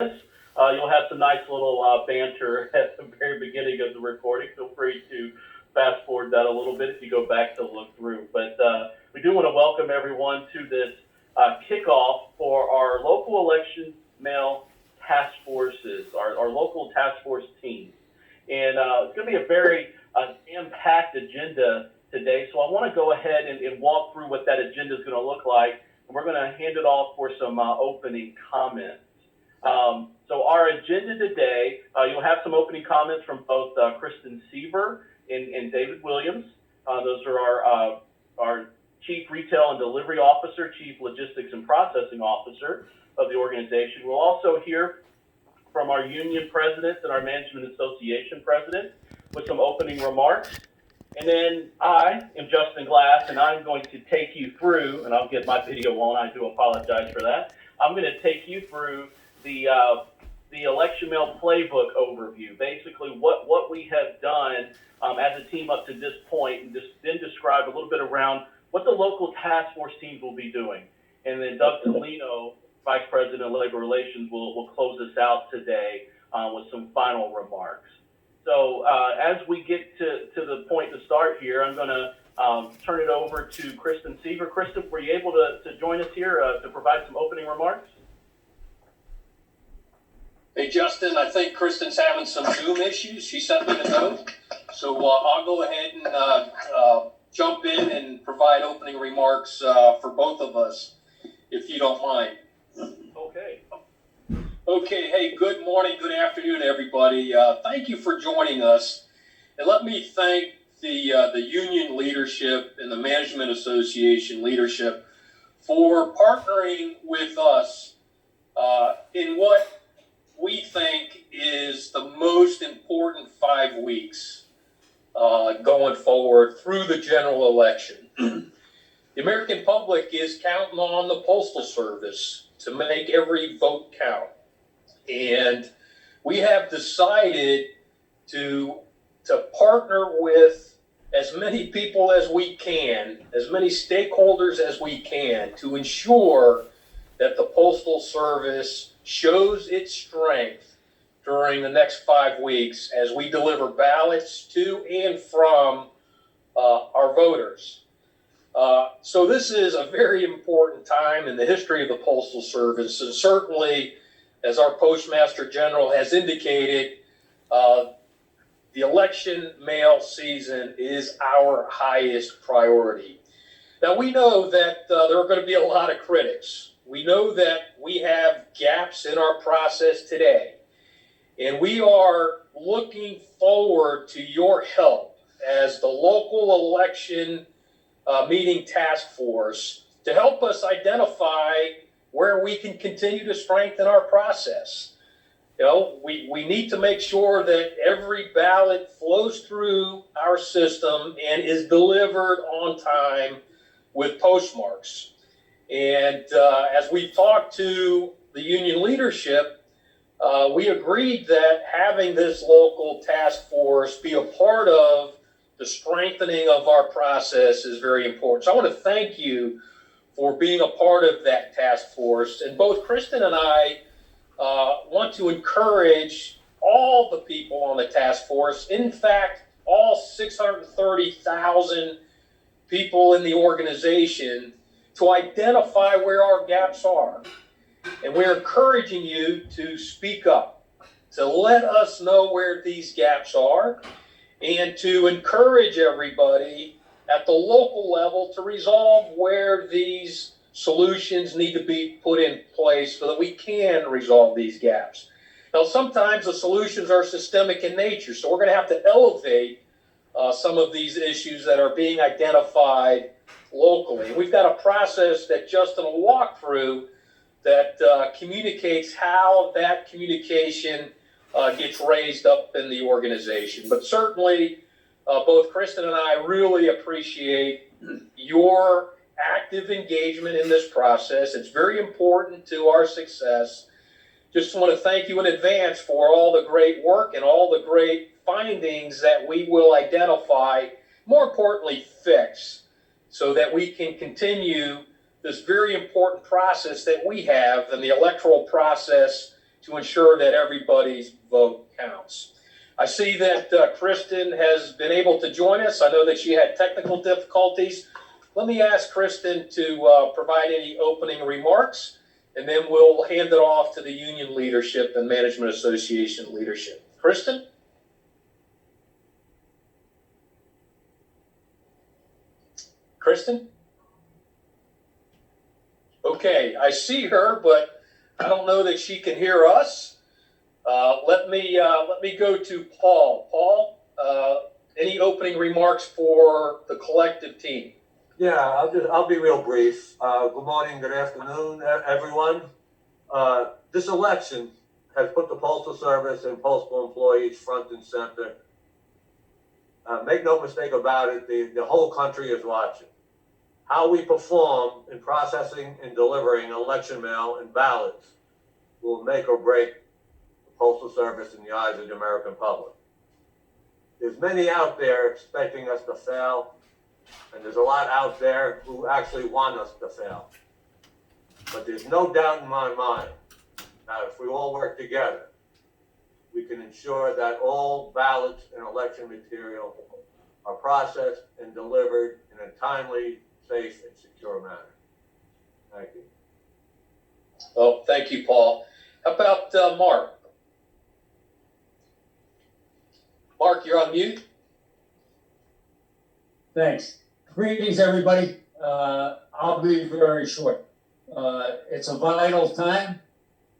You'll have some nice little banter at the very beginning of the recording. Feel free to fast forward that a little bit if you go back to look through. But we do want to welcome everyone to this kickoff for our local election mail task forces, our local task force teams. And it's going to be a very jam-packed agenda today. So I want to go ahead and walk through what that agenda is going to look like. And we're going to hand it off for some opening comments. So our agenda today, you'll have some opening comments from both Kristen Seaver and David Williams. Those are our Chief Retail and Delivery Officer, Chief Logistics and Processing Officer of the organization. We'll also hear from our union presidents and our management association president with some opening remarks. And then I am Justin Glass, and I'm going to take you through, and I'll get my video on, I do apologize for that. I'm going to take you through the election mail playbook overview, basically what we have done as a team up to this point, and just then describe a little bit around what the local task force teams will be doing. And then Doug Tolino, Vice President of Labor Relations, will close us out today with some final remarks. So as we get to the point to start here, I'm going to turn it over to Kristen Seaver. Kristen, were you able to join us here to provide some opening remarks? Hey, Justin, I think Kristen's having some Zoom issues. She sent me a note. So I'll go ahead and jump in and provide opening remarks for both of us, if you don't mind. Okay. Okay, hey, good morning, good afternoon, everybody. Thank you for joining us. And let me thank the union leadership and the Management Association leadership for partnering with us in what we think is the most important 5 weeks going forward through the general election. The American public is counting on the Postal Service to make every vote count. And we have decided to partner with as many people as we can, as many stakeholders as we can, to ensure that the Postal Service shows its strength during the next 5 weeks as we deliver ballots to and from our voters. So this is a very important time in the history of the Postal Service, and certainly, as our Postmaster General has indicated, the election mail season is our highest priority. Now, we know that there are going to be a lot of critics. We know that we have gaps in our process today, and we are looking forward to your help as the local election meeting task force to help us identify where we can continue to strengthen our process. You know, we need to make sure that every ballot flows through our system and is delivered on time with postmarks. And as we talked to the union leadership, we agreed that having this local task force be a part of the strengthening of our process is very important. So I want to thank you for being a part of that task force. And both Kristen and I want to encourage all the people on the task force, in fact, all 630,000 people in the organization, to identify where our gaps are. And we're encouraging you to speak up, to let us know where these gaps are, and to encourage everybody at the local level to resolve where these solutions need to be put in place so that we can resolve these gaps. Now, sometimes the solutions are systemic in nature, so we're going to have to elevate some of these issues that are being identified locally. We've got a process that Justin will walk through that communicates how that communication gets raised up in the organization. But certainly, both Kristen and I really appreciate your active engagement in this process. It's very important to our success. Just want to thank you in advance for all the great work and all the great findings that we will identify, more importantly, fix, so that we can continue this very important process that we have, and the electoral process to ensure that everybody's vote counts. I see that Kristen has been able to join us. I know that she had technical difficulties. Let me ask Kristen to provide any opening remarks, and then we'll hand it off to the union leadership and Management Association leadership. Kristen? Kristen? Okay, I see her, but I don't know that she can hear us. Let me go to Paul. Paul, any opening remarks for the collective team? Yeah, I'll be real brief. Good morning, good afternoon, everyone. This election has put the Postal Service and postal employees front and center. Make no mistake about it, the whole country is watching. How we perform in processing and delivering election mail and ballots will make or break the Postal Service in the eyes of the American public. There's many out there expecting us to fail, and there's a lot out there who actually want us to fail. But there's no doubt in my mind that if we all work together, we can ensure that all ballots and election material are processed and delivered in a timely, safe, and secure manner. Thank you. Oh, thank you, Paul. How about Mark? Mark, you're on mute. Thanks. Greetings, everybody. I'll be very short. It's a vital time.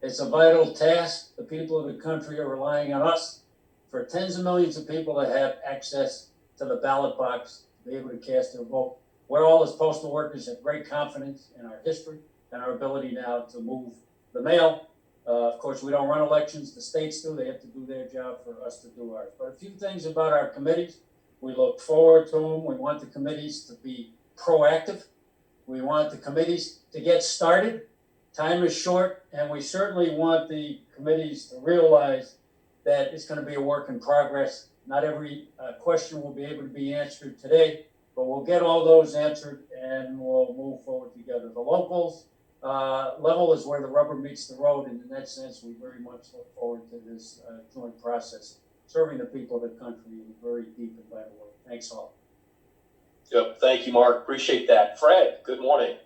It's a vital task. The people of the country are relying on us for tens of millions of people to have access to the ballot box, to be able to cast their vote. We're all, as postal workers, have great confidence in our history and our ability now to move the mail. Of course, we don't run elections. The states do. They have to do their job for us to do ours. But a few things about our committees. We look forward to them. We want the committees to be proactive. We want the committees to get started. Time is short, and we certainly want the committees to realize that it's going to be a work in progress. Not every question will be able to be answered today, but we'll get all those answered and we'll move forward together. The locals level is where the rubber meets the road, and in that sense, we very much look forward to this joint process, serving the people of the country in a very deep and vital way. Thanks all. Yep, thank you, Mark. Appreciate that. Fred, good morning.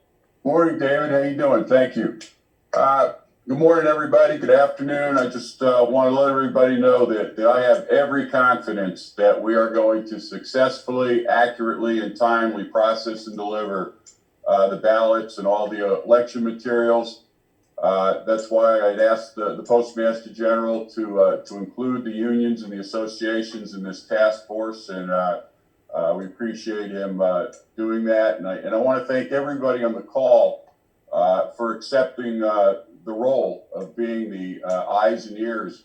Morning, David. How you doing? Thank you. Good morning, everybody. Good afternoon. I just want to let everybody know that I have every confidence that we are going to successfully, accurately, and timely process and deliver the ballots and all the election materials. That's why I'd asked the Postmaster General to include the unions and the associations in this task force, and we appreciate him doing that. And I want to thank everybody on the call for accepting the role of being the eyes and ears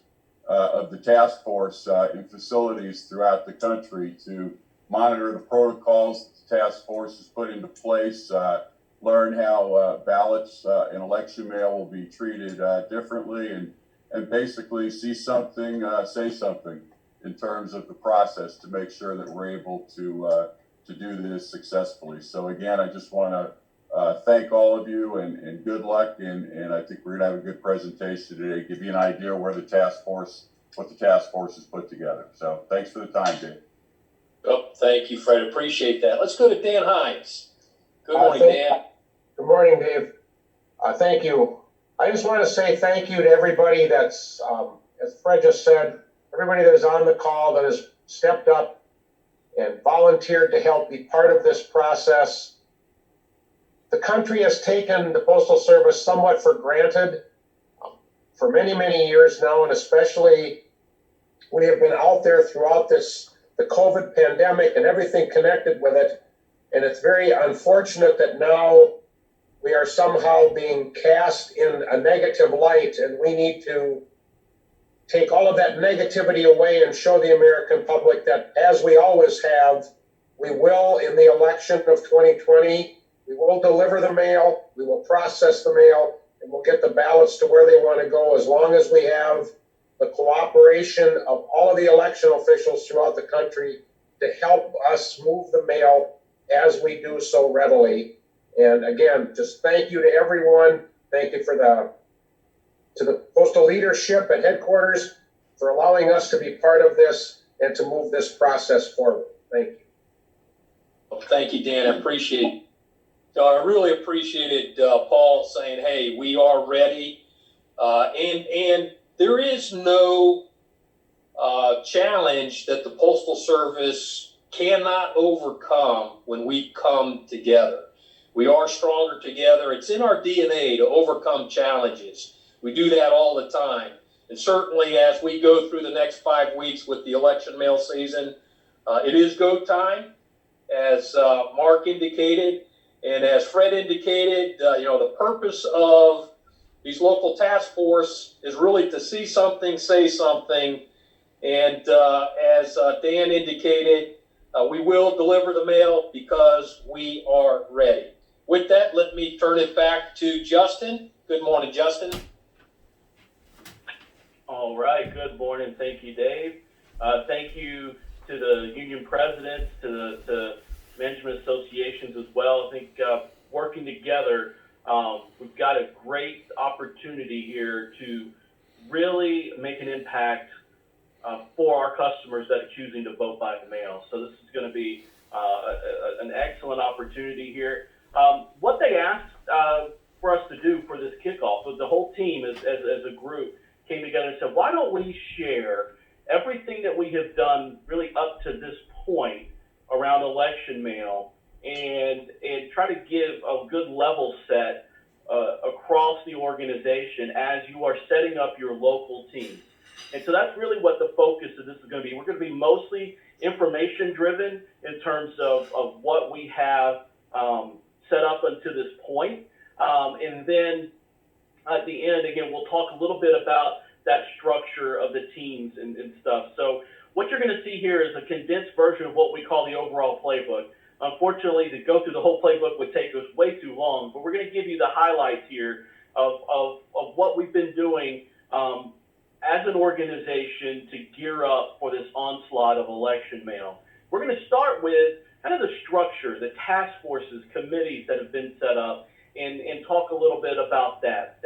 of the task force in facilities throughout the country to monitor the protocols that the task force has put into place, learn how ballots and election mail will be treated differently, and basically see something, say something in terms of the process to make sure that we're able to do this successfully. So again, I just want to thank all of you and good luck, and I think we're going to have a good presentation today, give you an idea where what the task force has put together. So thanks for the time, Dave. Oh, thank you, Fred. Appreciate that. Let's go to Dan Hines. Good morning, Dan. Good morning, Dave. Thank you. I just want to say thank you to everybody that's, as Fred just said, everybody that is on the call that has stepped up and volunteered to help be part of this process. The country has taken the Postal Service somewhat for granted for many, many years now, and especially we have been out there throughout the COVID pandemic and everything connected with it. And it's very unfortunate that now we are somehow being cast in a negative light, and we need to take all of that negativity away and show the American public that, as we always have, we will, in the election of 2020, we will deliver the mail, we will process the mail, and we'll get the ballots to where they want to go, as long as we have the cooperation of all of the election officials throughout the country to help us move the mail as we do so readily. And again, just thank you to everyone. Thank you for the to the postal leadership at headquarters for allowing us to be part of this and to move this process forward. Thank you. Well, thank you, Dan. I appreciate it. I really appreciated Paul saying, hey, we are ready. And there is no challenge that the Postal Service cannot overcome when we come together. We are stronger together. It's in our DNA to overcome challenges. We do that all the time. And certainly as we go through the next 5 weeks with the election mail season, it is go time, as Mark indicated. And as Fred indicated, the purpose of these local task force is really to see something, say something. And as Dan indicated, we will deliver the mail because we are ready. With that, let me turn it back to Justin. Good morning, Justin. All right, good morning. Thank you, Dave. Thank you to the union presidents, to the management associations as well. I think working together, we've got a great opportunity here to really make an impact for our customers that are choosing to vote by the mail. So this is going to be an excellent opportunity here. What they asked for us to do for this kickoff, was the whole team as a group came together and said, why don't we share everything that we have done really up to this point around election mail and try to give a good level set across the organization as you are setting up your local teams. And so that's really what the focus of this is going to be. We're going to be mostly information driven in terms of what we have set up until this point. And then at the end, again, we'll talk a little bit about that structure of the teams and stuff. So what you're going to see here is a condensed version of what we call the overall playbook. Unfortunately, to go through the whole playbook would take us way too long, but we're going to give you the highlights here of what we've been doing as an organization to gear up for this onslaught of election mail. We're going to start with kind of the structure, the task forces, committees that have been set up, and talk a little bit about that.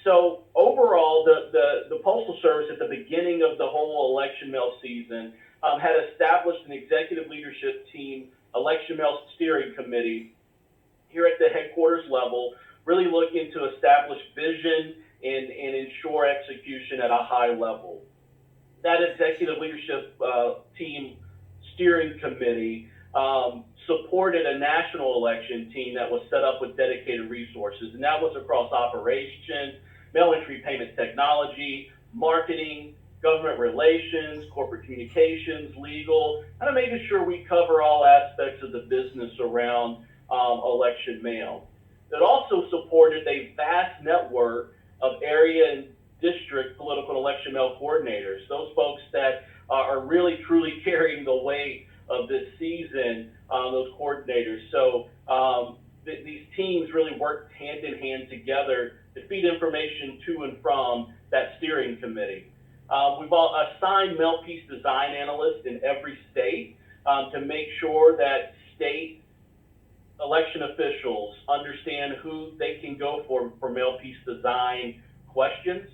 So overall, the Postal Service at the beginning of the whole election mail season had established an executive leadership team, election mail steering committee here at the headquarters level, really looking to establish vision and ensure execution at a high level. That executive leadership team steering committee supported a national election team that was set up with dedicated resources, and that was across operations, mail entry payment technology, marketing, government relations, corporate communications, legal, kind of making sure we cover all aspects of the business around election mail. It also supported a vast network of area and district political and election mail coordinators, those folks that are really truly carrying the weight of this season, those coordinators. So these teams really worked hand in hand together to feed information to and from that steering committee. We've all assigned mailpiece design analysts in every state to make sure that state election officials understand who they can go for mailpiece design questions.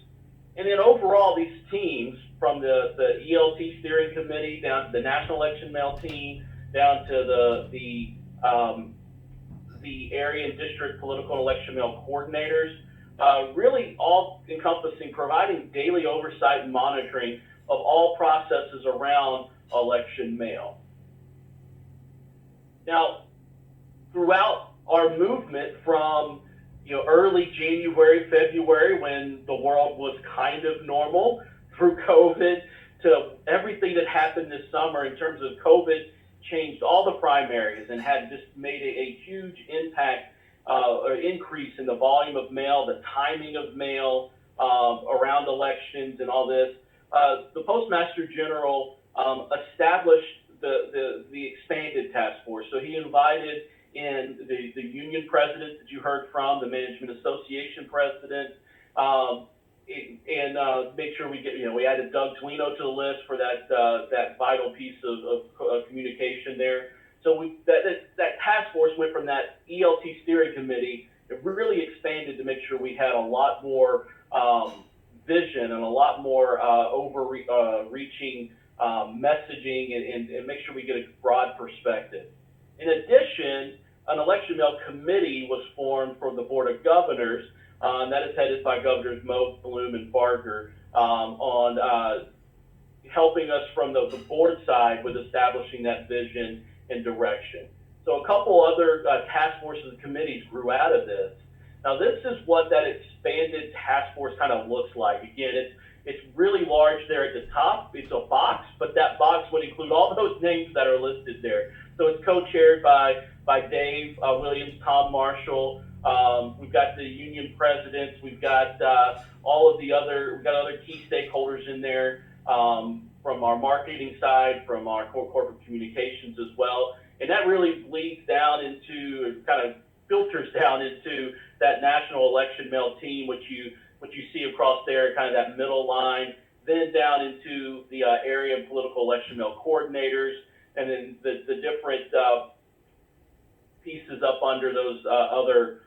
And then overall, these teams, from the ELT steering committee down to the national election mail team, down to the area and district political and election mail coordinators, really all encompassing providing daily oversight and monitoring of all processes around election mail. Now, throughout our movement from early January, February, when the world was kind of normal, through COVID, to everything that happened this summer in terms of COVID, changed all the primaries and had just made a huge impact or increase in the volume of mail, the timing of mail around elections and all this. The Postmaster General established the expanded task force. So he invited in the union president that you heard from, the management association president, and make sure we get, we added Doug Twino to the list for that vital piece of communication there. So that task force went from that ELT steering committee. It really expanded to make sure we had a lot more vision and a lot more reaching messaging and make sure we get a broad perspective. In addition, an election mail committee was formed for the Board of Governors, that is headed by Governors Moe, Bloom, and Barger, on helping us from the board side with establishing that vision and direction. So a couple other task forces and committees grew out of this. Now this is what that expanded task force kind of looks like. Again, it's really large there at the top. It's a box, but that box would include all those names that are listed there. So it's co-chaired by Dave Williams, Tom Marshall. We've got the union presidents. We've got all of the other key stakeholders in there, from our marketing side, from our corporate communications as well. And that really bleeds down into, kind of filters down into that national election mail team, which you see across there, kind of that middle line, then down into the area of political election mail coordinators, and then the different pieces up under those other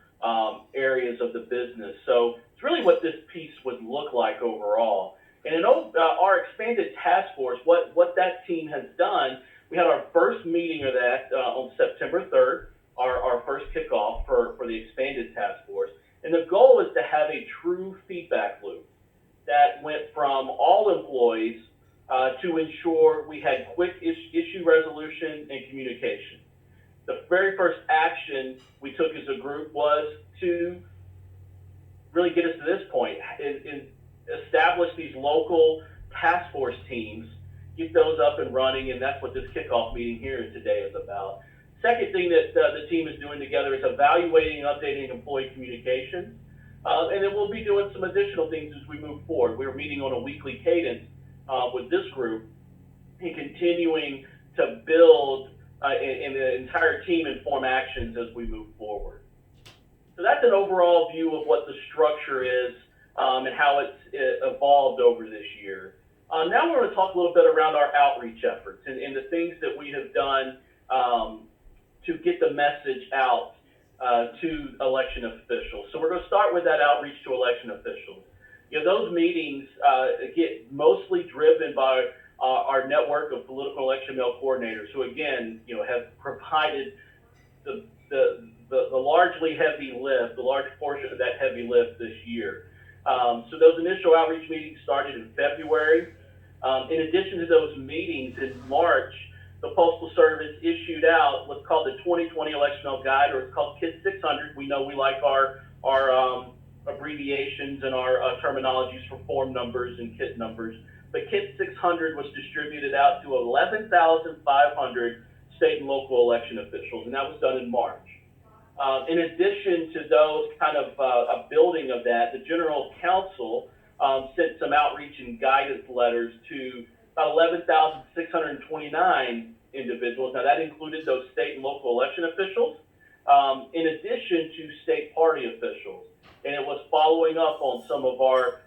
areas of the business. So it's really what this piece would look like overall. And in our expanded task force, what that team has done, we had our first meeting of that on September 3rd, our first kickoff for the expanded task force. And the goal is to have a true feedback loop that went from all employees to ensure we had quick issue resolution and communication. The very first action we took as a group was to really get us to this point and establish these local task force teams, get those up and running, and that's what this kickoff meeting here today is about. Second thing that the team is doing together is evaluating and updating employee communications, and then we'll be doing some additional things as we move forward. We're meeting on a weekly cadence with this group and continuing to build and the entire team inform actions as we move forward. So that's an overall view of what the structure is and how it's evolved over this year. Now we're going to talk a little bit around our outreach efforts and the things that we have done to get the message out to election officials. So we're going to start with that outreach to election officials. You know, those meetings get mostly driven by our network of political election mail coordinators, who again, you know, have provided the largely heavy lift, the large portion of that heavy lift this year. So those initial outreach meetings started in February. In addition to those meetings in March, the Postal Service issued out what's called the 2020 Election Mail Guide, or it's called KIT 600. We know we like our abbreviations and our terminologies for form numbers and KIT numbers. But KIT 600 was distributed out to 11,500 state and local election officials, and that was done in March. In addition to those kind of a building of that, the General Counsel sent some outreach and guidance letters to about 11,629 individuals. Now that included those state and local election officials, in addition to state party officials. And it was following up on some of our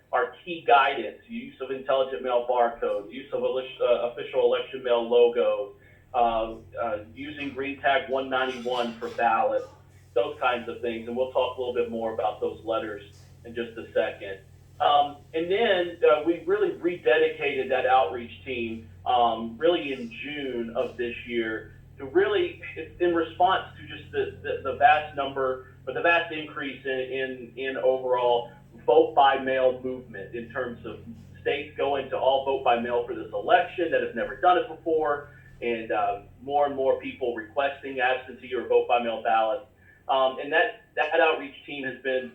key guidance, use of intelligent mail barcodes, use of official election mail logos, using green tag 191 for ballots, those kinds of things. And we'll talk a little bit more about those letters in just a second. And then we really rededicated that outreach team really in June of this year to really, in response to just the vast number, or the vast increase in overall vote by mail movement in terms of states going to all vote by mail for this election that have never done it before, and more people requesting absentee or vote by mail ballots. And that outreach team has been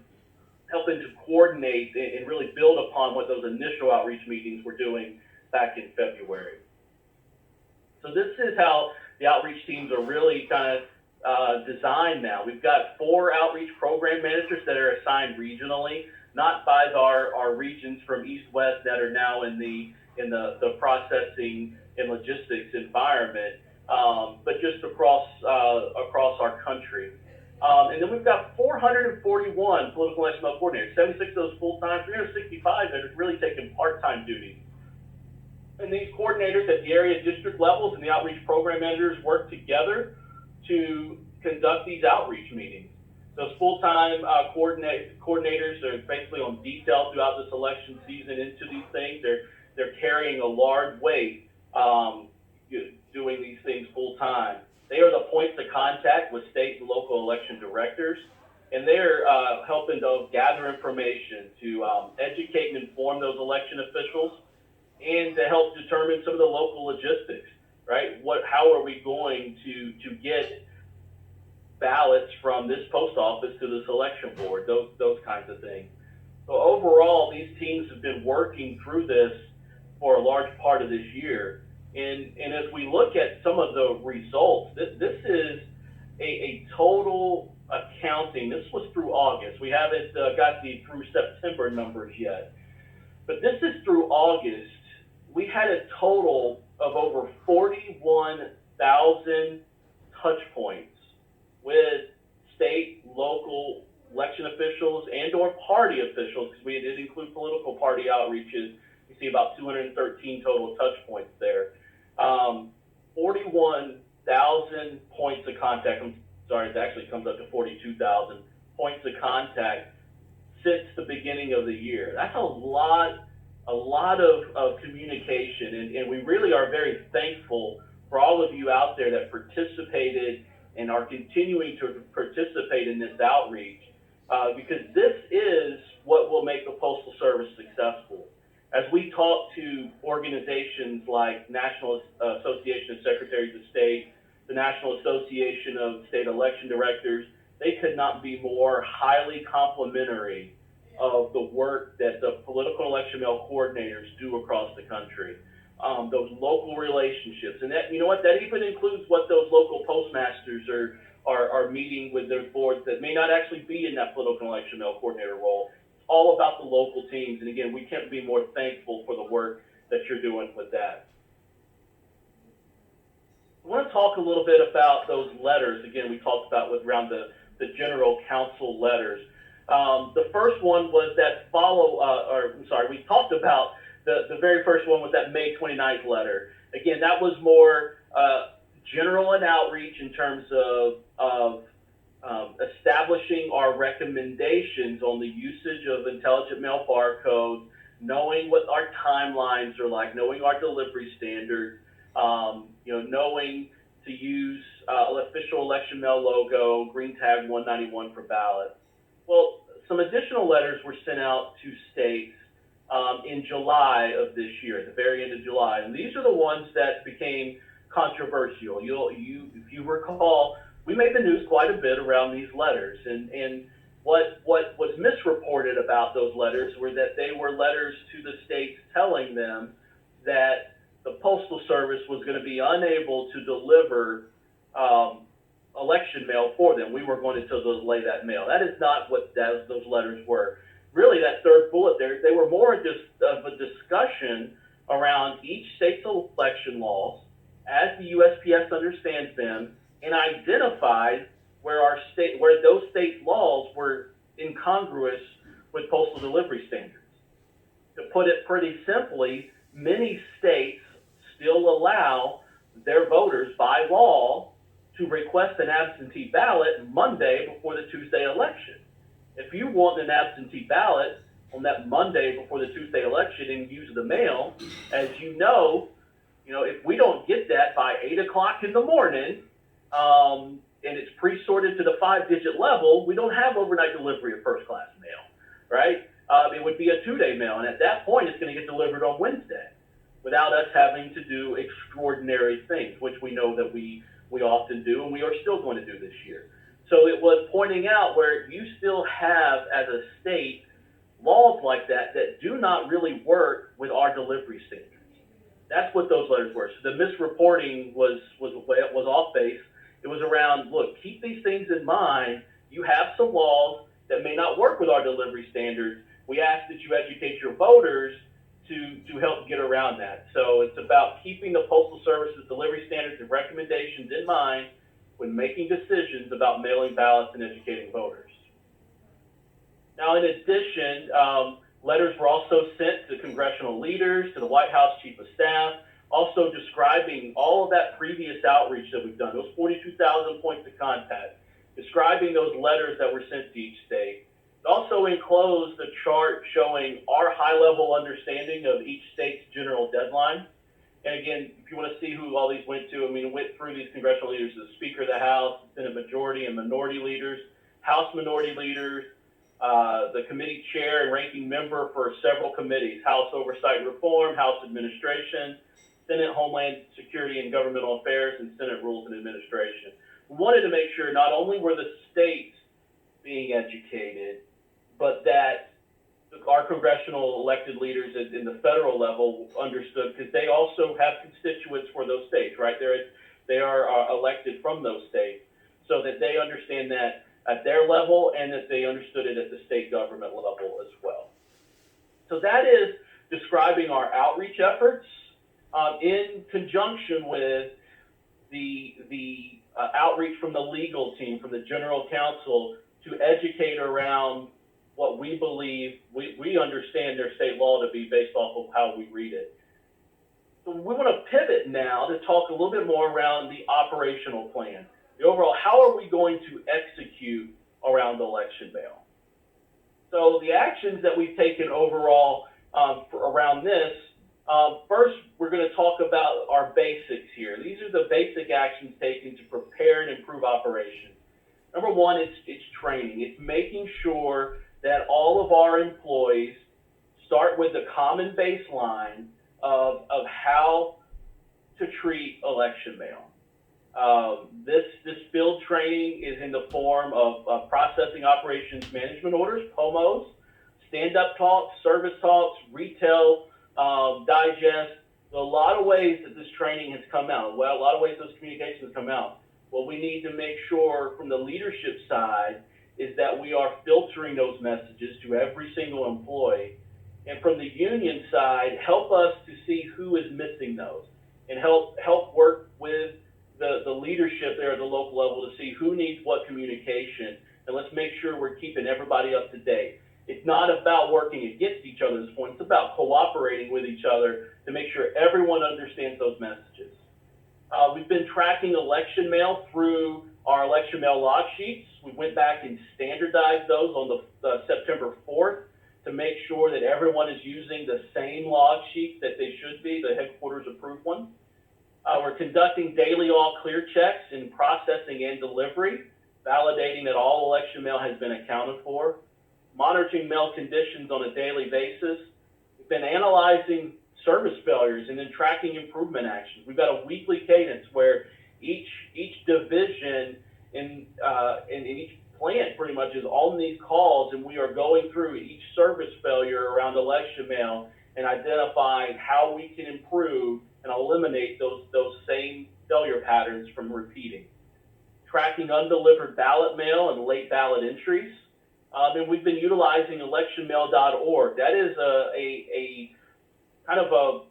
helping to coordinate and really build upon what those initial outreach meetings were doing back in February. So this is how the outreach teams are really kind of designed now. We've got 4 outreach program managers that are assigned regionally, not by our regions from East West that are now in the processing and logistics environment, but just across our country. And then we've got 441 political election mail coordinators, 76 of those full-time, 365 that are really taking part-time duties. And these coordinators at the area district levels and the outreach program managers work together to conduct these outreach meetings. Those full-time coordinators are basically on detail throughout this election season into these things. They're carrying a large weight doing these things full-time. They are the points of contact with state and local election directors, and they're helping to gather information to educate and inform those election officials and to help determine some of the local logistics, right? How are we going to get ballots from this post office to this election board, those kinds of things. So overall, these teams have been working through this for a large part of this year. And as we look at some of the results, this is a total accounting. This was through August. We haven't got the through September numbers yet. But this is through August. We had a total of over 41,000 touch points with state, local election officials and or party officials, because we did include political party outreaches. You see about 213 total touch points there. 41,000 points of contact. I'm sorry, it actually comes up to 42,000 points of contact since the beginning of the year. That's a lot of communication, and we really are very thankful for all of you out there that participated and are continuing to participate in this outreach, because this is what will make the Postal Service successful. As we talk to organizations like National Association of Secretaries of State, the National Association of State Election Directors, they could not be more highly complimentary of the work that the political election mail coordinators do across the country. Those local relationships, and that, you know what, that even includes what those local postmasters are meeting with their boards that may not actually be in that political election mail coordinator role. It's all about the local teams, and again, we can't be more thankful for the work that you're doing with that. I want to talk a little bit about those letters. Again, we talked about around the general counsel letters. The first one was that we talked about the very first one was that May 29th letter. Again, that was more general and outreach in terms of establishing our recommendations on the usage of intelligent mail barcodes, knowing what our timelines are like, knowing our delivery standards, knowing to use official election mail logo, green tag 191 for ballots. Well, some additional letters were sent out to states in July of this year, at the very end of July, and these are the ones that became controversial. If you recall, we made the news quite a bit around these letters, and what was misreported about those letters were that they were letters to the states telling them that the Postal Service was going to be unable to deliver election mail for them. We were going to delay that mail. That is not what those letters were. Really, that third bullet there, they were more of a discussion around each state's election laws as the USPS understands them, and identified where those state laws were incongruous with postal delivery standards. To put it pretty simply, many states still allow their voters by law to request an absentee ballot Monday before the Tuesday election. If you want an absentee ballot on that Monday before the Tuesday election and use the mail, as you know, if we don't get that by 8 o'clock in the morning, and it's pre-sorted to the 5-digit level, we don't have overnight delivery of first-class mail, right? It would be a 2-day mail, and at that point, it's going to get delivered on Wednesday without us having to do extraordinary things, which we know that we often do, and we are still going to do this year. So it was pointing out where you still have, as a state, laws like that do not really work with our delivery standards. That's what those letters were. So the misreporting was off base. It was around, look, keep these things in mind. You have some laws that may not work with our delivery standards. We ask that you educate your voters to help get around that. So it's about keeping the Postal Service's delivery standards and recommendations in mind when making decisions about mailing ballots and educating voters. Now, in addition, letters were also sent to congressional leaders, to the White House Chief of Staff, also describing all of that previous outreach that we've done, those 42,000 points of contact, describing those letters that were sent to each state. It also enclosed a chart showing our high-level understanding of each state's general deadline. And again, if you want to see who all these went to, I mean, it went through these congressional leaders, the Speaker of the House, Senate Majority and Minority Leaders, House Minority Leaders, the committee chair and ranking member for several committees, House Oversight and Reform, House Administration, Senate Homeland Security and Governmental Affairs, and Senate Rules and Administration. We wanted to make sure not only were the states being educated, but that our congressional elected leaders in the federal level understood, because they also have constituents for those states, right? They are elected from those states, so that they understand that at their level and that they understood it at the state government level as well. So that is describing our outreach efforts in conjunction with the outreach from the legal team, from the general counsel, to educate around what we believe, we understand their state law to be based off of how we read it. So we want to pivot now to talk a little bit more around the operational plan. The overall, how are we going to execute around election mail? So the actions that we've taken overall around this, first, we're going to talk about our basics here. These are the basic actions taken to prepare and improve operations. Number one, it's training. It's making sure that all of our employees start with the common baseline of how to treat election mail. This field training is in the form of processing operations management orders, POMOs, stand-up talks, service talks, retail digest. A lot of ways that this training has come out. Well, a lot of ways those communications come out. What we need to make sure from the leadership side is that we are filtering those messages to every single employee. And from the union side, help us to see who is missing those and help work with the leadership there at the local level to see who needs what communication, and let's make sure we're keeping everybody up to date. It's not about working against each other at this point. It's about cooperating with each other to make sure everyone understands those messages. We've been tracking election mail through our election mail log sheets. We went back and standardized those on the September 4th to make sure that everyone is using the same log sheets that they should be, the headquarters approved one. We're conducting daily all clear checks in processing and delivery, validating that all election mail has been accounted for, monitoring mail conditions on a daily basis. We've been analyzing service failures and then tracking improvement actions. We've got a weekly cadence where each division in each plant pretty much is on these calls, and we are going through each service failure around election mail and identifying how we can improve and eliminate those same failure patterns from repeating. Tracking undelivered ballot mail and late ballot entries. And we've been utilizing electionmail.org. That is a kind of a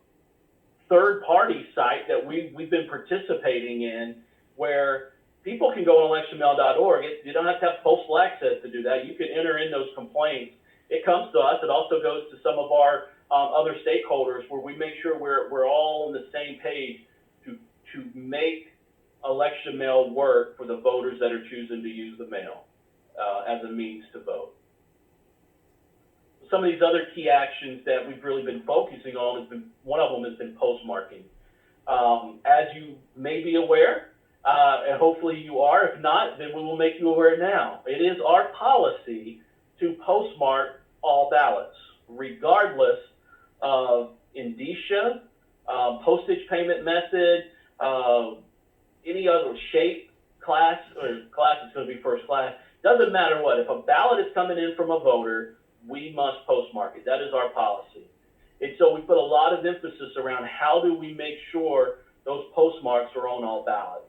third-party site that we've been participating in, where people can go on electionmail.org. You don't have to have postal access to do that. You can enter in those complaints. It comes to us. It also goes to some of our other stakeholders, where we make sure we're all on the same page to make election mail work for the voters that are choosing to use the mail as a means to vote. Some of these other key actions that we've really been focusing on one of them has been postmarking. As you may be aware, and hopefully you are, if not, then we will make you aware now. It is our policy to postmark all ballots, regardless of indicia, postage payment method, any other shape, class is going to be first class. Doesn't matter what. If a ballot is coming in from a voter, we must postmark it. That is our policy. And so we put a lot of emphasis around how do we make sure those postmarks are on all ballots.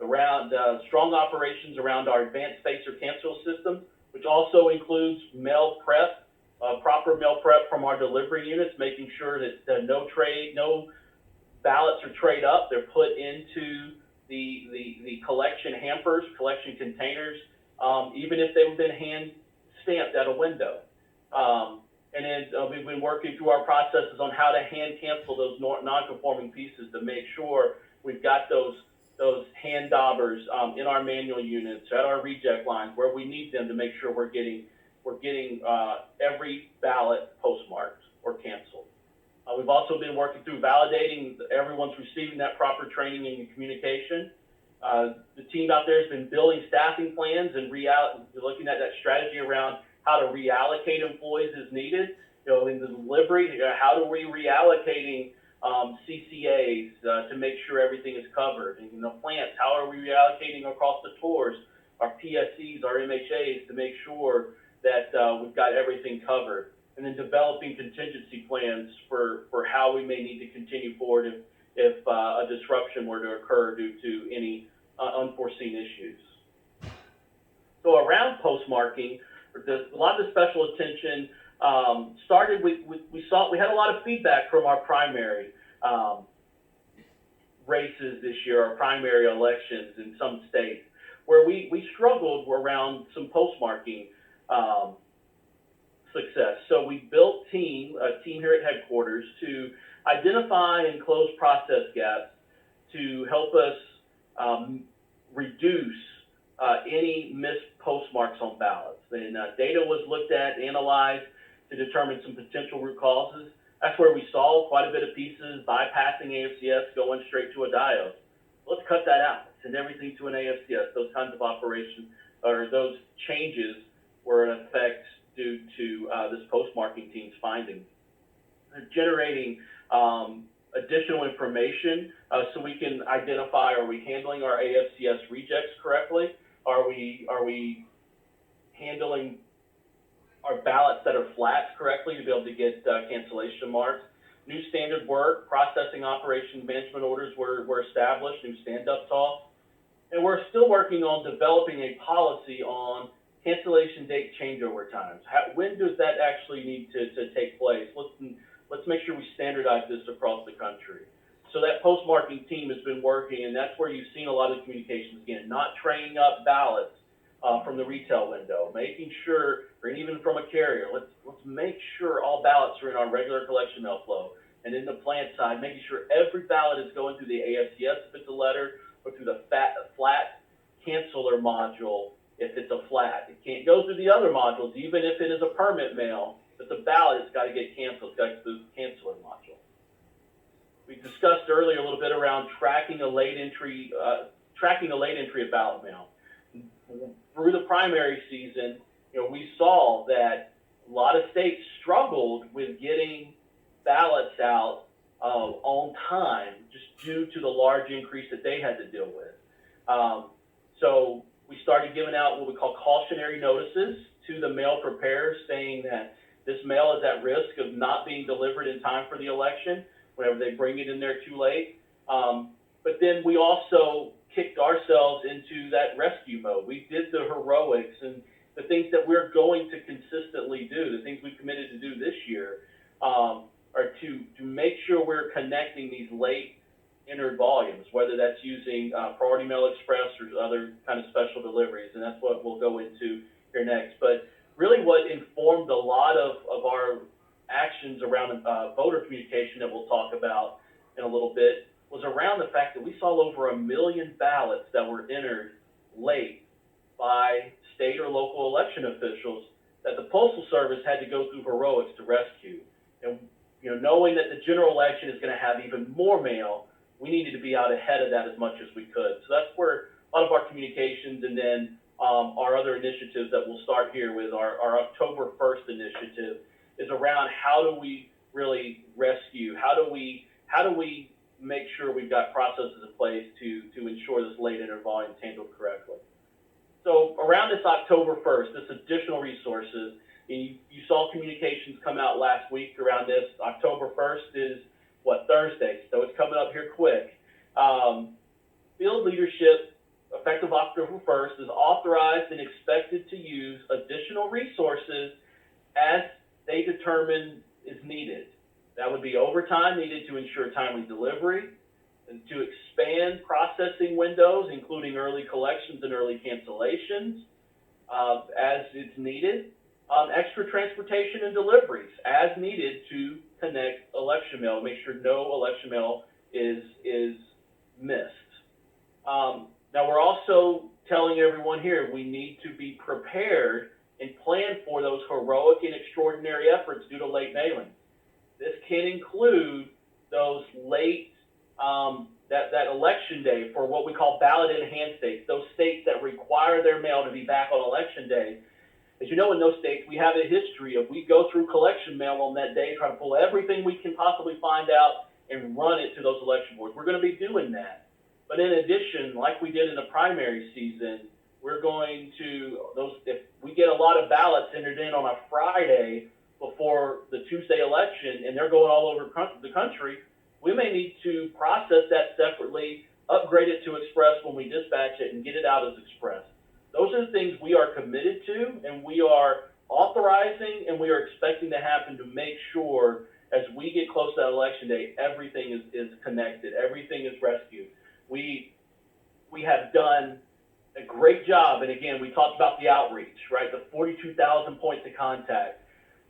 Around strong operations around our advanced spacer cancel system, which also includes mail prep, proper mail prep from our delivery units, making sure that no ballots are trade up. They're put into the collection hampers, collection containers, even if they've been hand stamped at a window. And then we've been working through our processes on how to hand cancel those non-conforming pieces to make sure we've got those those hand daubers in our manual units, at our reject lines, where we need them to make sure we're getting every ballot postmarked or canceled. We've also been working through validating everyone's receiving that proper training and communication. The team out there has been building staffing plans and looking at that strategy around how to reallocate employees as needed. In the delivery, how are we reallocating CCAs to make sure everything is covered? And in the plants, how are we reallocating across the tours, our PSCs, our MHAs, to make sure that we've got everything covered? And then developing contingency plans for how we may need to continue forward if a disruption were to occur due to any unforeseen issues. So around postmarking, a lot of the special attention started with, we had a lot of feedback from our primary races this year, our primary elections in some states, where we struggled around some postmarking success. So we built a team here at headquarters to identify and close process gaps to help us reduce any missed postmarks on ballots. And data was looked at, analyzed to determine some potential root causes. That's where we saw quite a bit of pieces bypassing AFCS, going straight to a diode. Let's cut that out, send everything to an AFCS. Those kinds of operations or those changes were in effect due to this postmarking team's findings. Generating additional information so we can identify, are we handling our AFCS rejects correctly? Are we handling our ballots that are flats correctly to be able to get cancellation marks? New standard work, processing operations management orders were established, new stand-up talk. And we're still working on developing a policy on cancellation date changeover times. When does that actually need to take place? Let's make sure we standardize this across the country. So that postmarking team has been working, and that's where you've seen a lot of communications again, not training up ballots from the retail window, making sure, or even from a carrier, let's make sure all ballots are in our regular collection mail flow. And in the plant side, making sure every ballot is going through the AFCS if it's a letter, or through the flat canceller module if it's a flat. It can't go through the other modules, even if it is a permit mail. If it's a ballot, it's got to get canceled. It's got to go through the canceller module. We discussed earlier a little bit around tracking a late entry of ballot mail. Through the primary season, we saw that a lot of states struggled with getting ballots out on time, just due to the large increase that they had to deal with. So we started giving out what we call cautionary notices to the mail preparers, saying that this mail is at risk of not being delivered in time for the election whenever they bring it in there too late. But then we also kicked ourselves into that rescue mode. We did the heroics and the things that we're going to consistently do, the things we committed to do this year, are to make sure we're connecting these late entered volumes, whether that's using Priority Mail Express or other kind of special deliveries, and that's what we'll go into here next. But really what informed a lot of our actions around voter communication that we'll talk about in a little bit was around the fact that we saw over 1 million ballots that were entered late by state or local election officials that the Postal Service had to go through heroics to rescue. And knowing that the general election is going to have even more mail, we needed to be out ahead of that as much as we could. So that's where a lot of our communications, and then our other initiatives that we'll start here with our October 1st initiative, is around how do we really rescue? How do we make sure we've got processes in place to ensure this late enter volume is handled correctly? So around this October 1st, this additional resources, you saw communications come out last week around this. October 1st is Thursday, so it's coming up here quick. Field leadership, effective October 1st, is authorized and expected to use additional resources as they determine is needed. That would be overtime needed to ensure timely delivery, and to expand processing windows, including early collections and early cancellations, as it's needed. Extra transportation and deliveries as needed to connect election mail, make sure no election mail is missed. Now, we're also telling everyone here, we need to be prepared and plan for those heroic and extraordinary efforts due to late mailings. This can include those late, that election day for what we call ballot in hand states, those states that require their mail to be back on election day. As you know, in those states, we have a history of we go through collection mail on that day, try to pull everything we can possibly find out and run it to those election boards. We're going to be doing that. But in addition, like we did in the primary season, we're going to, if we get a lot of ballots entered in on a Friday before the Tuesday election and they're going all over the country, we may need to process that separately, upgrade it to Express when we dispatch it, and get it out as Express. Those are the things we are committed to, and we are authorizing, and we are expecting to happen to make sure as we get close to that election day, everything is connected, everything is rescued. We have done a great job, and again, we talked about the outreach, right? The 42,000 points of contact.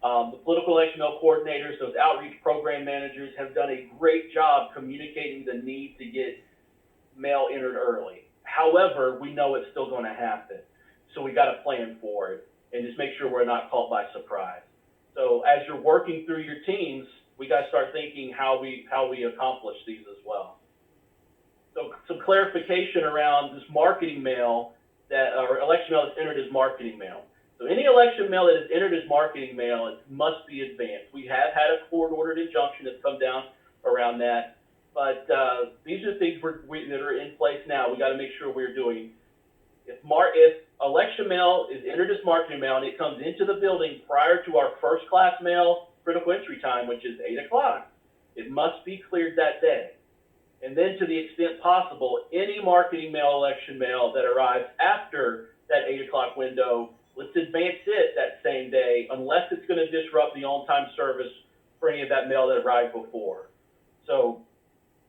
The political election mail coordinators, those outreach program managers have done a great job communicating the need to get mail entered early. However, we know it's still going to happen. So we got to plan for it and just make sure we're not caught by surprise. So as you're working through your teams, we got to start thinking how we accomplish these as well. So some clarification around this marketing mail or election mail that's entered as marketing mail. So any election mail that is entered as marketing mail, it must be advanced. We have had a court-ordered injunction that's come down around that, but these are things that are in place now. We got to make sure we're doing. If election mail is entered as marketing mail and it comes into the building prior to our first class mail critical entry time, which is 8 o'clock, it must be cleared that day. And then to the extent possible, any marketing mail, election mail that arrives after that 8 o'clock window, let's advance it that same day, unless it's going to disrupt the on-time service for any of that mail that arrived before. So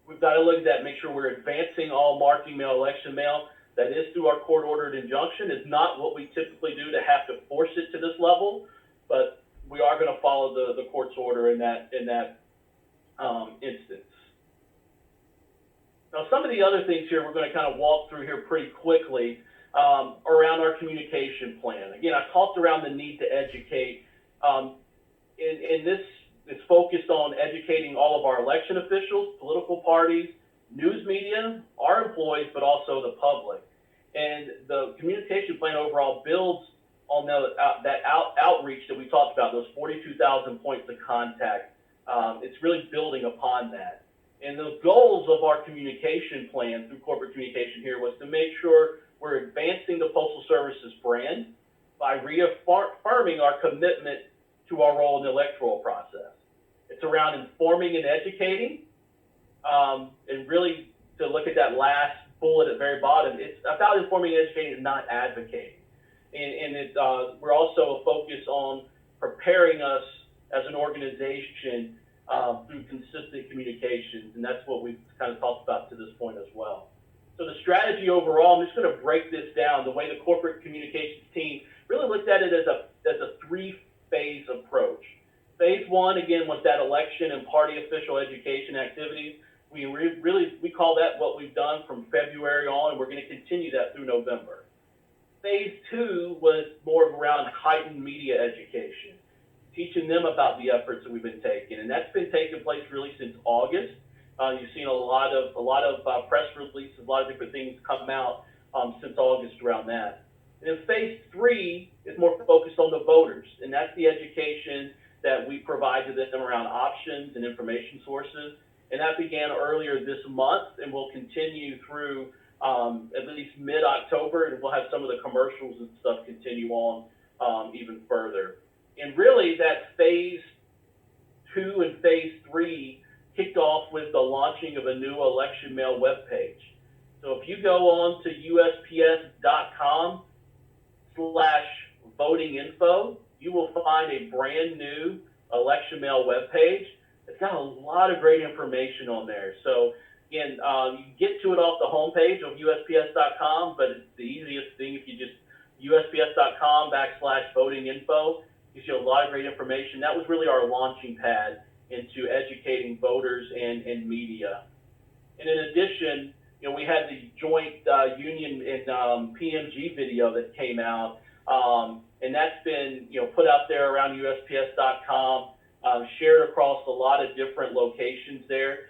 we've got to look at that, make sure we're advancing all marketing mail, election mail. That is through our court-ordered injunction. It's not what we typically do to have to force it to this level, but we are going to follow the court's order in that instance. Now, some of the other things here we're going to kind of walk through here pretty quickly around our communication plan. Again, I talked around the need to educate. In this, it's focused on educating all of our election officials, political parties, news media, our employees, but also the public. And the communication plan overall builds on that outreach that we talked about, those 42,000 points of contact. It's really building upon that. And the goals of our communication plan through corporate communication here was to make sure we're advancing the Postal Service's brand by reaffirming our commitment to our role in the electoral process. It's around informing and educating, and really to look at that last bullet at the very bottom, it's about informing and educating and not advocating. And we're also focused on preparing us as an organization through consistent communications, and that's what we've kind of talked about to this point as well. So the strategy overall, I'm just going to break this down. The way the corporate communications team really looked at it as a three-phase approach. Phase one, again, was that election and party official education activities. We call that what we've done from February on, and we're going to continue that through November. Phase two was more around heightened media education, teaching them about the efforts that we've been taking, and that's been taking place really since August. You've seen a lot of press releases, a lot of different things come out since August around that. And then phase three is more focused on the voters, and that's the education that we provide to them around options and information sources. And that began earlier this month and will continue through at least mid-October, and we'll have some of the commercials and stuff continue on even further. And really that phase two and phase three kicked off with the launching of a new election mail webpage. So if you go on to USPS.com/votinginfo, you will find a brand new election mail webpage. It's got a lot of great information on there. So again, you can get to it off the homepage of USPS.com, but it's the easiest thing if you just USPS.com/votinginfo. Gives you a lot of great information. That was really our launching pad into educating voters and media. And in addition, we had the joint union and PMG video that came out, and that's been put out there around USPS.com, shared across a lot of different locations there.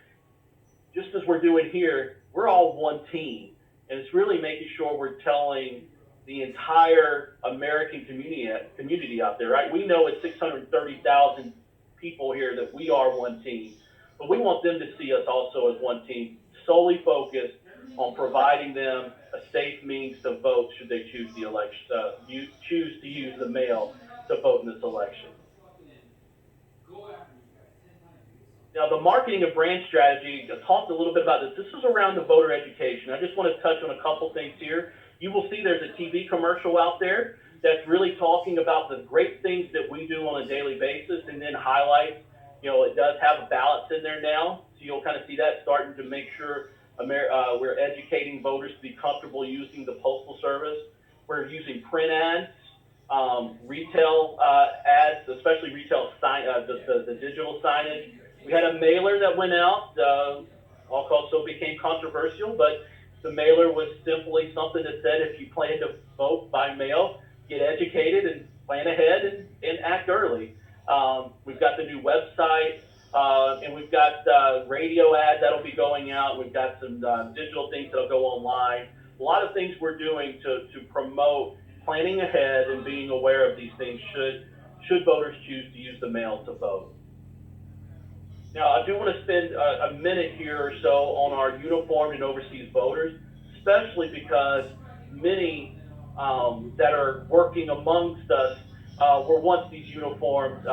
Just as we're doing here, we're all one team, and it's really making sure we're telling the entire American community out there, right? We know it's 630,000 people here that we are one team, but we want them to see us also as one team, solely focused on providing them a safe means to vote should they choose the election, choose to use the mail to vote in this election. Now, the marketing and brand strategy, I talked a little bit about this. This is around the voter education. I just want to touch on a couple things here. You will see there's a TV commercial out there that's really talking about the great things that we do on a daily basis, and then highlights, it does have ballots in there now. So you'll kind of see that starting to make sure we're educating voters to be comfortable using the Postal Service. We're using print ads, retail ads, especially retail the digital signage. We had a mailer that went out, also became controversial, but the mailer was simply something that said if you plan to vote by mail, get educated and plan ahead and act early. We've got the new website, and we've got radio ads that'll be going out. We've got some digital things that'll go online. A lot of things we're doing to promote planning ahead and being aware of these things should voters choose to use the mail to vote. Now, I do want to spend a minute here or so on our uniformed and overseas voters, especially because many that are working amongst us were once these uniformed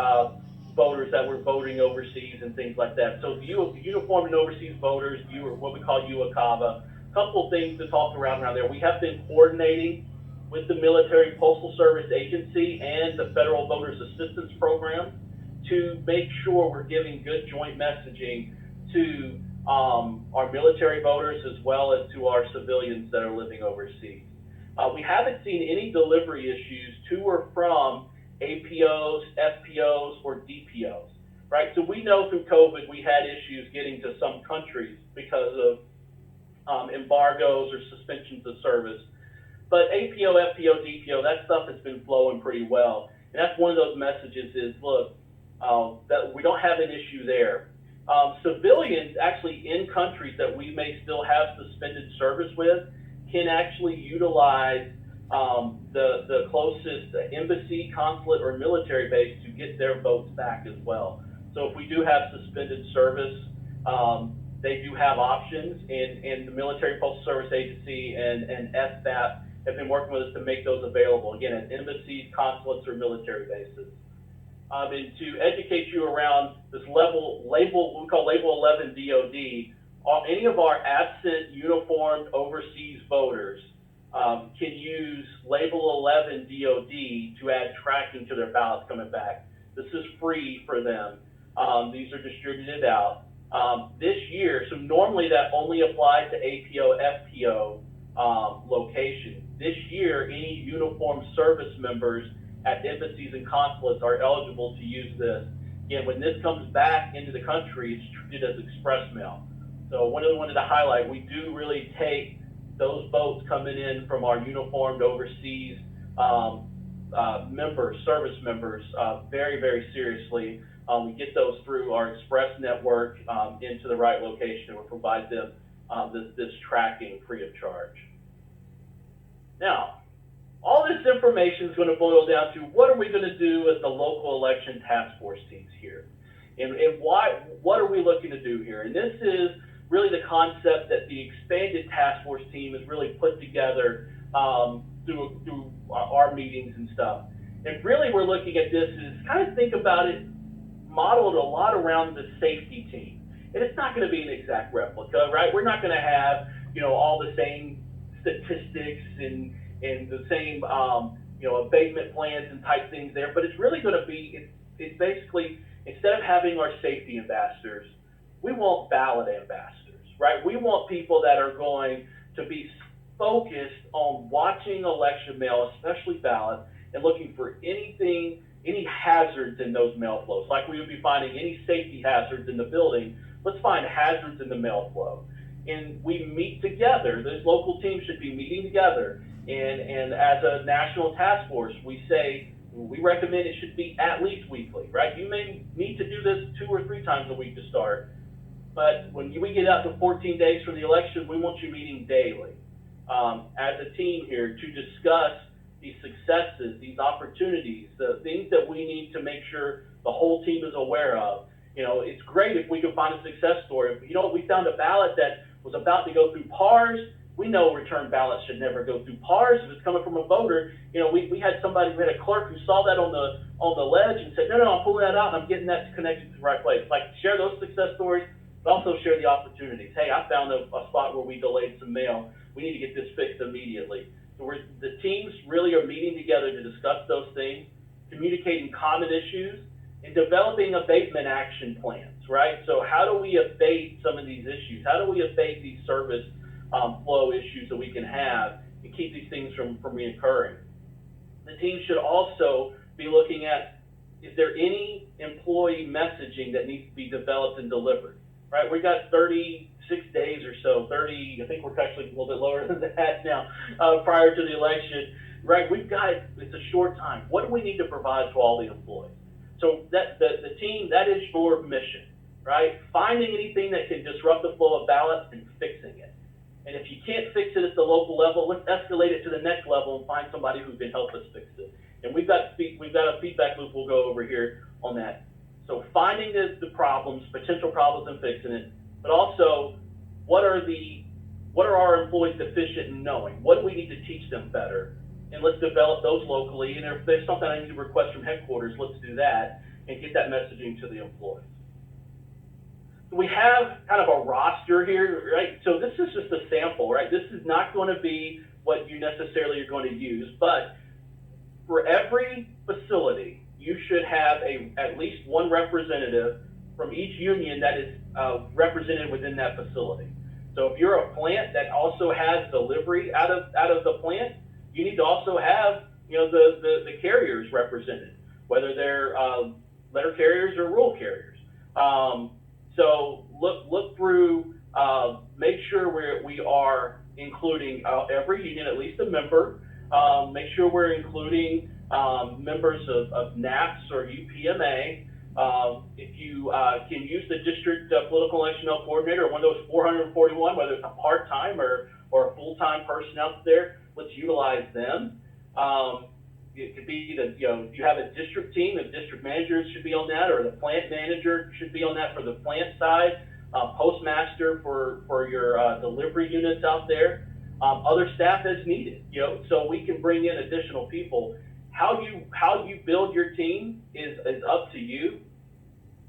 voters that were voting overseas and things like that. So uniformed and overseas voters, what we call UOCAVA, a couple of things to talk around there. We have been coordinating with the Military Postal Service Agency and the Federal Voters Assistance Program to make sure we're giving good joint messaging to our military voters as well as to our civilians that are living overseas. We haven't seen any delivery issues to or from APOs, FPOs, or DPOs, right? So we know through COVID we had issues getting to some countries because of embargoes or suspensions of service. But APO, FPO, DPO, that stuff has been flowing pretty well. And that's one of those messages is, look, that we don't have an issue there. Civilians actually in countries that we may still have suspended service with can actually utilize the closest embassy, consulate, or military base to get their votes back as well. So if we do have suspended service, they do have options, and the Military Postal Service Agency and SBAP have been working with us to make those available, again, at embassies, consulates, or military bases. And to educate you around this we call Label 11 DOD, any of our absent uniformed overseas voters can use Label 11 DOD to add tracking to their ballots coming back. This is free for them. These are distributed out. This year, so normally that only applies to APO, FPO locations. This year, any uniformed service members at embassies and consulates are eligible to use this. Again, when this comes back into the country, it's treated as express mail. So one of the wanted to highlight, we do really take those votes coming in from our uniformed overseas service members, very, very seriously. We get those through our express network into the right location, and we provide them this tracking free of charge. Now, all this information is going to boil down to what are we going to do as the local election task force teams here, and what are we looking to do here? And this is really the concept that the expanded task force team has really put together through our meetings and stuff. And really, we're looking at this as kind of think about it, modeled a lot around the safety team. And it's not going to be an exact replica, right? We're not going to have all the same statistics and the same abatement plans and type things there, but it's really going to be, it's basically, instead of having our safety ambassadors, we want ballot ambassadors, right? We want people that are going to be focused on watching election mail, especially ballot, and looking for any hazards in those mail flows. Like we would be finding any safety hazards in the building, let's find hazards in the mail flow. and we meet together. Those local teams should be meeting together. And as a national task force, we say, we recommend it should be at least weekly, right? You may need to do this 2 or 3 times a week to start, but when we get out to 14 days for the election, we want you meeting daily as a team here to discuss these successes, these opportunities, the things that we need to make sure the whole team is aware of. You know, it's great if we can find a success story. You know, we found a ballot that was about to go through PARS. We know return ballots should never go through PARS if it's coming from a voter. You know, we had a clerk who saw that on the ledge and said, no, I'm pulling that out and I'm getting that connected to the right place. Like, share those success stories, but also share the opportunities. Hey, I found a spot where we delayed some mail. We need to get this fixed immediately. So the teams really are meeting together to discuss those things, communicating common issues, and developing abatement action plans, right? So how do we abate some of these issues? How do we abate these service flow issues that we can have and keep these things from reoccurring? The team should also be looking at, is there any employee messaging that needs to be developed and delivered, right? We got 36 days or so, I think we're actually a little bit lower than that now, prior to the election, right? It's a short time. What do we need to provide to all the employees? So that the team, that is your mission, right? Finding anything that can disrupt the flow of ballots and fixing it. And if you can't fix it at the local level, let's escalate it to the next level and find somebody who can help us fix it. And we've got a feedback loop we'll go over here on that. So finding the problems, potential problems, and fixing it, but also what are our employees deficient in knowing? What do we need to teach them better? And let's develop those locally. And if there's something I need to request from headquarters, let's do that and get that messaging to the employees. So we have kind of a roster here, right? So this is just a sample, right? This is not going to be what you necessarily are going to use, but for every facility, you should have at least one representative from each union that is represented within that facility. So if you're a plant that also has delivery out of the plant, you need to also have, you know, the carriers represented, whether they're letter carriers or rural carriers. So look through, make sure we are including every union, at least a member. Make sure we're including members of NAPS or UPMA. If you can use the district political election coordinator, or one of those 441, whether it's a part-time or a full-time person out there, let's utilize them. It could be that, you know, if you have a district team, the district managers should be on that, or the plant manager should be on that for the plant side, postmaster for your delivery units out there, other staff as needed, you know, so we can bring in additional people. How you build your team is up to you,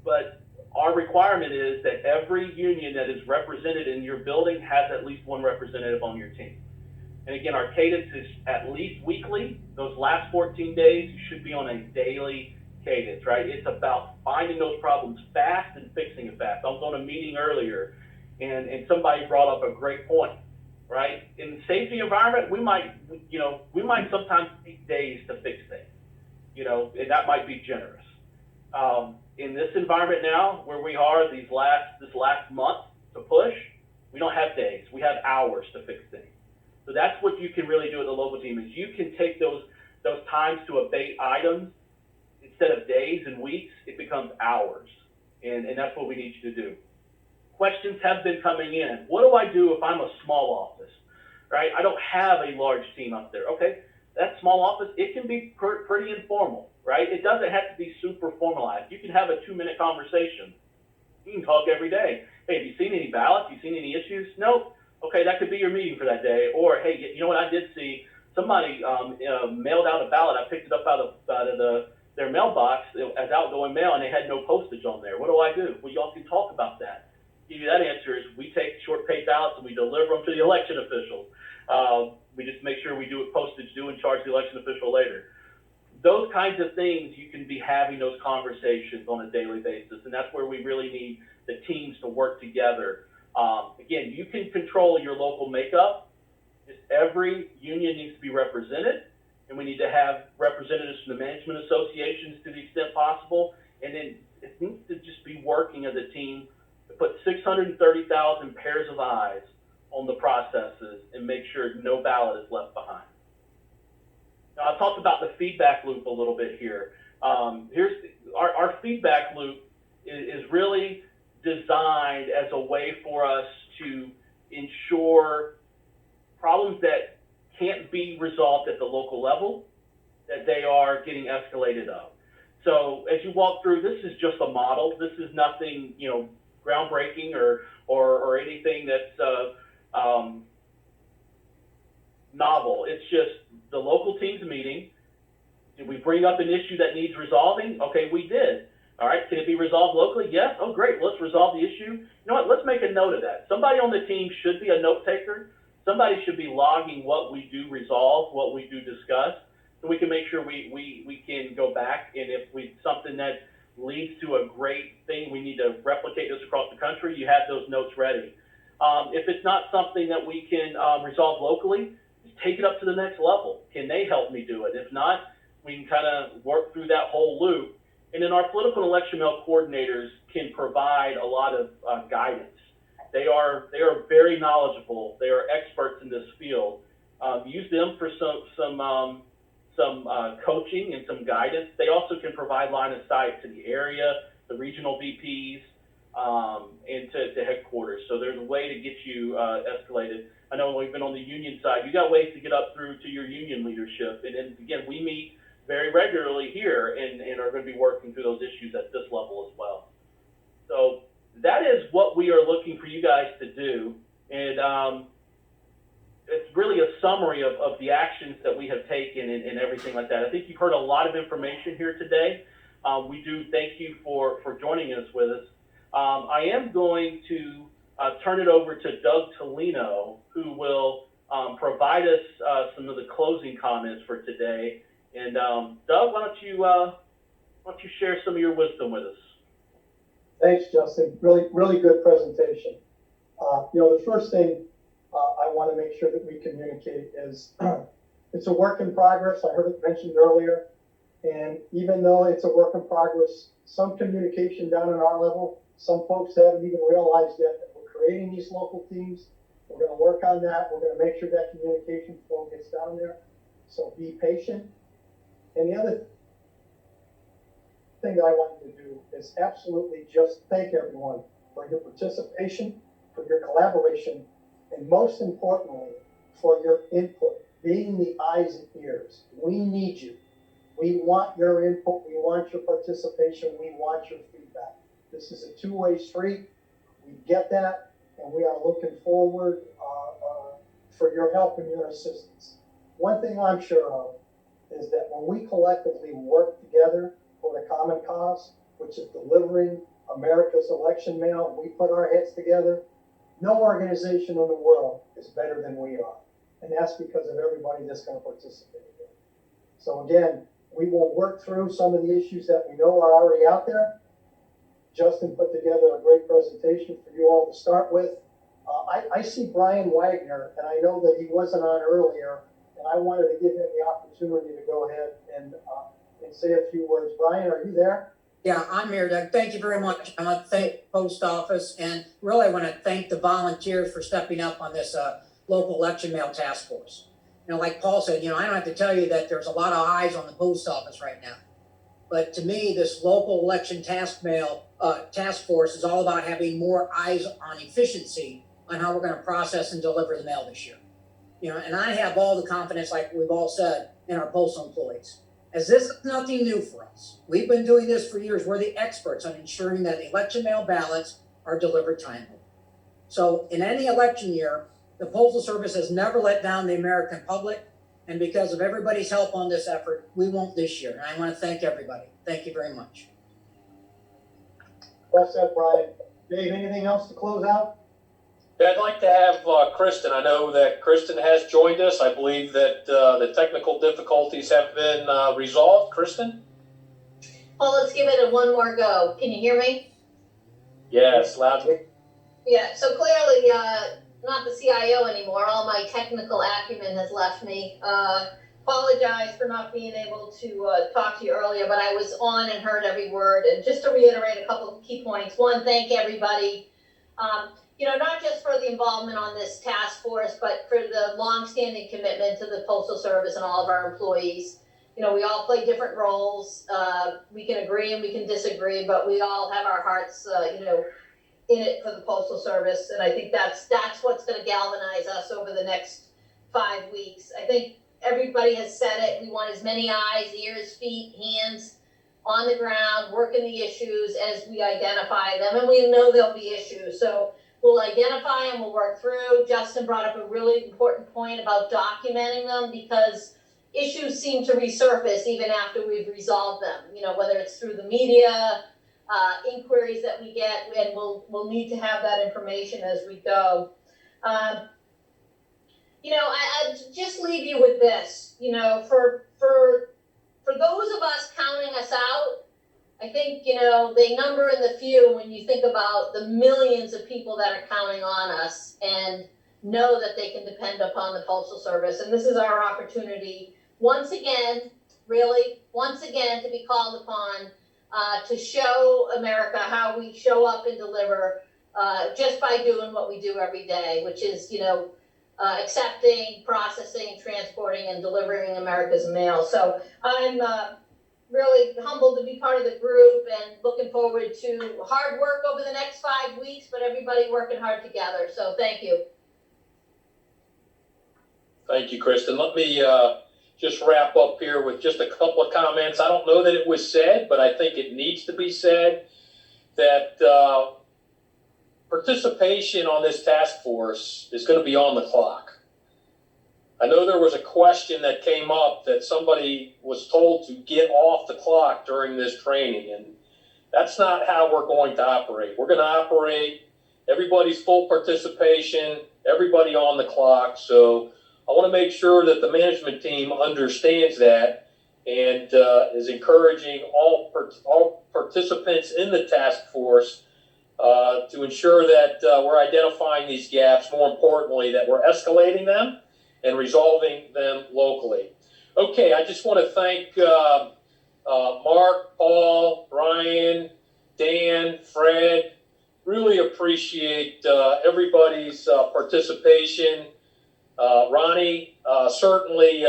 but our requirement is that every union that is represented in your building has at least one representative on your team. And again, our cadence is at least weekly. Those last 14 days, you should be on a daily cadence, right? It's about finding those problems fast and fixing it fast. I was on a meeting earlier, and somebody brought up a great point, right? In the safety environment, we might sometimes take days to fix things, you know, and that might be generous. In this environment now, where we are this last month to push, we don't have days, we have hours to fix things. So that's what you can really do with the local team, is you can take those times to abate items. Instead of days and weeks, it becomes hours. And that's what we need you to do. Questions have been coming in. What do I do if I'm a small office, right? I don't have a large team up there. Okay, that small office, it can be pretty informal, right? It doesn't have to be super formalized. You can have a 2-minute conversation. You can talk every day. Hey, have you seen any ballots? Have you seen any issues? Nope. Okay, that could be your meeting for that day. Or, hey, you know what I did see? Somebody mailed out a ballot. I picked it up out of their mailbox as outgoing mail, and they had no postage on there. What do I do? Well, y'all can talk about that. Give you that answer is we take short paid ballots and we deliver them to the election officials. We just make sure we do it postage due and charge the election official later. Those kinds of things, you can be having those conversations on a daily basis, and that's where we really need the teams to work together. Again, you can control your local makeup. Just every union needs to be represented, and we need to have representatives from the management associations to the extent possible, and then it needs to just be working as a team to put 630,000 pairs of eyes on the processes and make sure no ballot is left behind. Now, I talked about the feedback loop a little bit here. Here's our feedback loop is really designed as a way for us to ensure problems that can't be resolved at the local level, that they are getting escalated up. So as you walk through, this is just a model. This is nothing, groundbreaking or anything that's novel. It's just the local teams meeting. Did we bring up an issue that needs resolving? Okay, we did. All right, can it be resolved locally? Yes. Oh, great. Let's resolve the issue. You know what? Let's make a note of that. Somebody on the team should be a note taker. Somebody should be logging what we do resolve, what we do discuss, so we can make sure we can go back, and if something that leads to a great thing, we need to replicate this across the country, you have those notes ready. If it's not something that we can resolve locally, just take it up to the next level. Can they help me do it? If not, we can kind of work through that whole loop. And then our political election mail coordinators can provide a lot of guidance. They are very knowledgeable. They are experts in this field. Use them for some coaching and some guidance. They also can provide line of sight to the area, the regional VPs, and to headquarters. So there's a way to get you escalated. I know we've been on the union side. You got ways to get up through to your union leadership. And then again, we meet very regularly here and are going to be working through those issues at this level as well. So that is what we are looking for you guys to do. And it's really a summary of the actions that we have taken and everything like that. I think you've heard a lot of information here today. We do thank you for joining us with us. I am going to turn it over to Doug Tolino, who will provide us some of the closing comments for today. And Doug, why don't you share some of your wisdom with us? Thanks, Justin. Really good presentation. The first thing I want to make sure that we communicate is it's a work in progress. I heard it mentioned earlier. And even though it's a work in progress, some communication down at our level, some folks haven't even realized yet that we're creating these local teams. We're going to work on that. We're going to make sure that communication flow gets down there. So be patient. And the other thing that I want you to do is absolutely just thank everyone for your participation, for your collaboration, and most importantly, for your input, being the eyes and ears. We need you. We want your input. We want your participation. We want your feedback. This is a two-way street. We get that, and we are looking forward for your help and your assistance. One thing I'm sure of is that when we collectively work together for the common cause, which is delivering America's election mail, we put our heads together, no organization in the world is better than we are. And that's because of everybody that's going to participate in it. So again, we will work through some of the issues that we know are already out there. Justin put together a great presentation for you all to start with. I see Brian Wagner, and I know that he wasn't on earlier, and I wanted to give him the opportunity to go ahead and say a few words. Brian, are you there? Yeah, I'm here, Doug. Thank you very much. I want to thank the post office, and really I want to thank the volunteers for stepping up on this local election mail task force. Like Paul said, I don't have to tell you that there's a lot of eyes on the post office right now. But to me, this local election task force is all about having more eyes on efficiency on how we're going to process and deliver the mail this year. And I have all the confidence, like we've all said, in our postal employees. As this is nothing new for us. We've been doing this for years. We're the experts on ensuring that election mail ballots are delivered timely. So in any election year, the Postal Service has never let down the American public. And because of everybody's help on this effort, we won't this year. And I want to thank everybody. Thank you very much. Well said, Brian. Dave, anything else to close out? I'd like to have Kristen. I know that Kristen has joined us. I believe that the technical difficulties have been resolved. Kristen? Well, let's give it one more go. Can you hear me? Yes, loudly. Yeah, so clearly, not the CIO anymore. All my technical acumen has left me. Apologize for not being able to talk to you earlier, but I was on and heard every word. And just to reiterate a couple of key points. One, thank everybody Not just for the involvement on this task force, but for the longstanding commitment to the Postal Service and all of our employees. We all play different roles. We can agree and we can disagree, but we all have our hearts, in it for the Postal Service. And I think that's what's going to galvanize us over the next 5 weeks. I think everybody has said it. We want as many eyes, ears, feet, hands on the ground, working the issues as we identify them. And we know there'll be issues. So we'll identify them, we'll work through. Justin brought up a really important point about documenting them, because issues seem to resurface even after we've resolved them, whether it's through the media, inquiries that we get, and we'll need to have that information as we go. I just leave you with this, for those of us counting us out, I think, they number in the few when you think about the millions of people that are counting on us and know that they can depend upon the Postal Service. And this is our opportunity, once again, to be called upon to show America how we show up and deliver just by doing what we do every day, which is, accepting, processing, transporting, and delivering America's mail. So I'm really humbled to be part of the group and looking forward to hard work over the next 5 weeks, but everybody working hard together. So thank you. Thank you, Kristen. Let me just wrap up here with just a couple of comments. I don't know that it was said, but I think it needs to be said that participation on this task force is going to be on the clock. I know there was a question that came up that somebody was told to get off the clock during this training, and that's not how we're going to operate. We're going to operate everybody's full participation, everybody on the clock. So I want to make sure that the management team understands that and is encouraging all participants in the task force to ensure that we're identifying these gaps, more importantly, that we're escalating them and resolving them locally. Okay, I just want to thank Mark, Paul, Brian, Dan, Fred. Really appreciate everybody's participation. Ronnie, certainly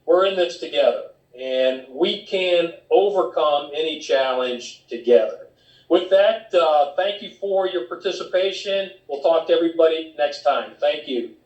we're in this together, and we can overcome any challenge together. With that, thank you for your participation. We'll talk to everybody next time. Thank you.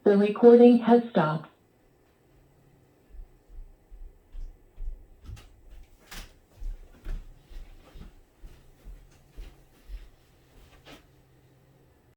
The recording has stopped.